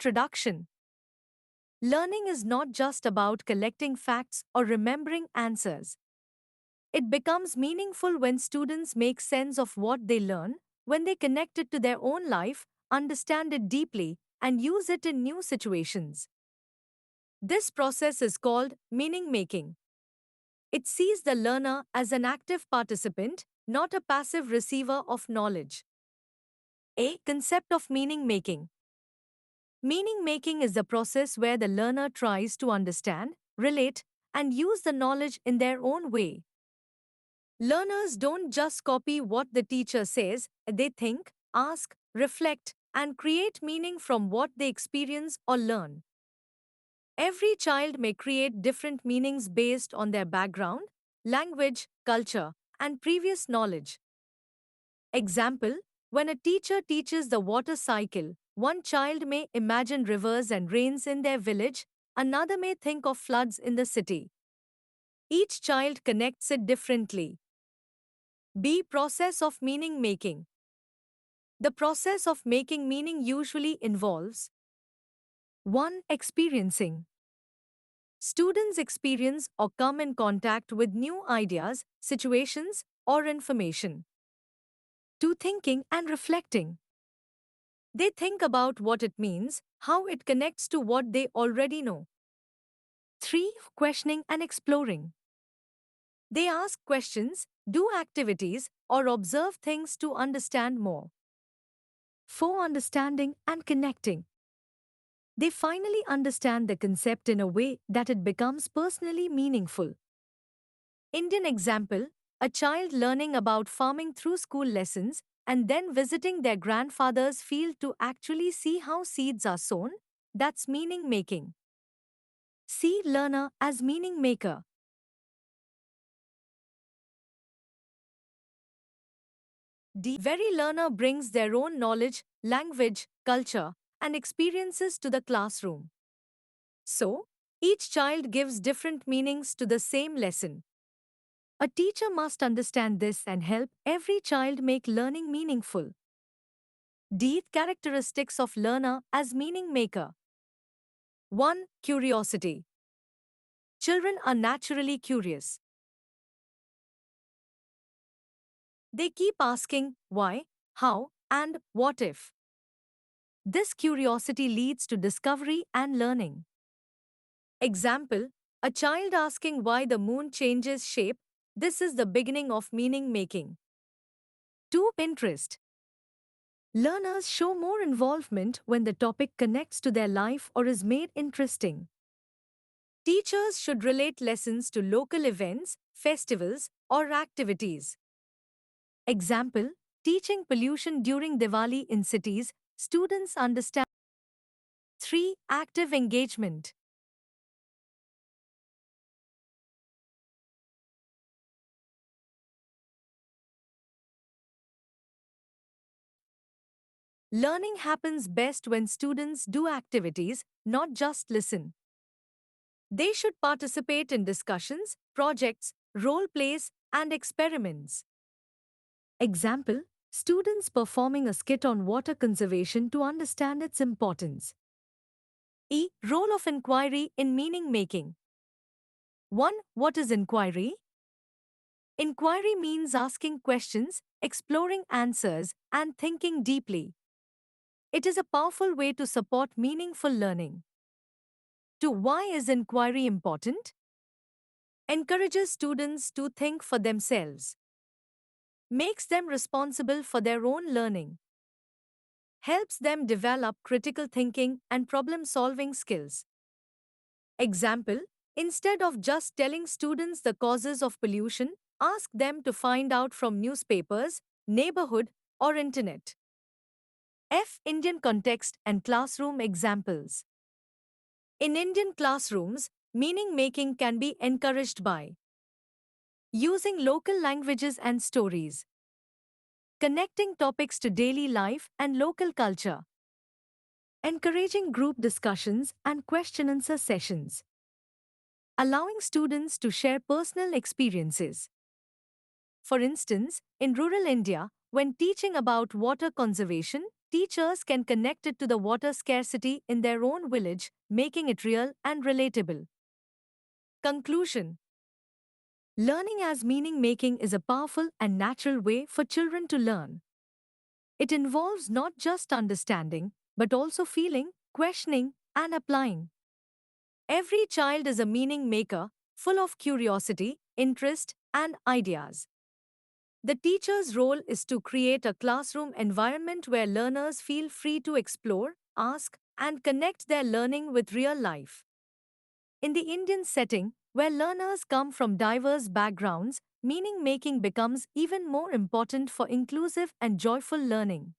Introduction. Learning is not just about collecting facts or remembering answers. It becomes meaningful when students make sense of what they learn, when they connect it to their own life, understand it deeply, and use it in new situations. This process is called meaning making. It sees the learner as an active participant, not a passive receiver of knowledge. A concept of meaning making. Meaning making is the process where the learner tries to understand, relate, and use the knowledge in their own way. Learners don't just copy what the teacher says, they think, ask, reflect, and create meaning from what they experience or learn. Every child may create different meanings based on their background, language, culture, and previous knowledge. Example: when a teacher teaches the water cycle, one child may imagine rivers and rains in their village, another may think of floods in the city. Each child connects it differently. B. Process of meaning making. The process of making meaning usually involves 1. Experiencing. Students experience or come in contact with new ideas, situations, or information. 2. Thinking and reflecting. They think about what it means, how it connects to what they already know. 3. Questioning and exploring. They ask questions, do activities, or observe things to understand more. 4. Understanding and connecting. They finally understand the concept in a way that it becomes personally meaningful. Indian example: a child learning about farming through school lessons and then visiting their grandfather's field to actually see how seeds are sown. That's meaning making. See learner as meaning maker. D. Very learner brings their own knowledge, language, culture, and experiences to the classroom. So, each child gives different meanings to the same lesson. A teacher must understand this and help every child make learning meaningful. D. Characteristics of learner as meaning maker. 1. Curiosity. Children are naturally curious. They keep asking why, how, and what if. This curiosity leads to discovery and learning. Example: a child asking why the moon changes shape. This is the beginning of meaning making. 2. Interest. Learners show more involvement when the topic connects to their life or is made interesting. Teachers should relate lessons to local events, festivals, or activities. Example: teaching pollution during Diwali in cities, students understand. 3. Active engagement. Learning happens best when students do activities, not just listen. They should participate in discussions, projects, role plays, and experiments. Example: students performing a skit on water conservation to understand its importance. E. Role of inquiry in meaning making. 1. What is inquiry? Inquiry means asking questions, exploring answers, and thinking deeply. It is a powerful way to support meaningful learning. 2. Why is inquiry important? Encourages students to think for themselves. Makes them responsible for their own learning. Helps them develop critical thinking and problem-solving skills. Example: instead of just telling students the causes of pollution, ask them to find out from newspapers, neighborhood, or internet. F. Indian context and classroom examples. In Indian classrooms, meaning making can be encouraged by using local languages and stories, connecting topics to daily life and local culture, encouraging group discussions and question-answer sessions, allowing students to share personal experiences. For instance, in rural India, when teaching about water conservation, teachers can connect it to the water scarcity in their own village, making it real and relatable. Conclusion. Learning as meaning making is a powerful and natural way for children to learn. It involves not just understanding, but also feeling, questioning, and applying. Every child is a meaning maker, full of curiosity, interest, and ideas. The teacher's role is to create a classroom environment where learners feel free to explore, ask, and connect their learning with real life. In the Indian setting, where learners come from diverse backgrounds, meaning making becomes even more important for inclusive and joyful learning.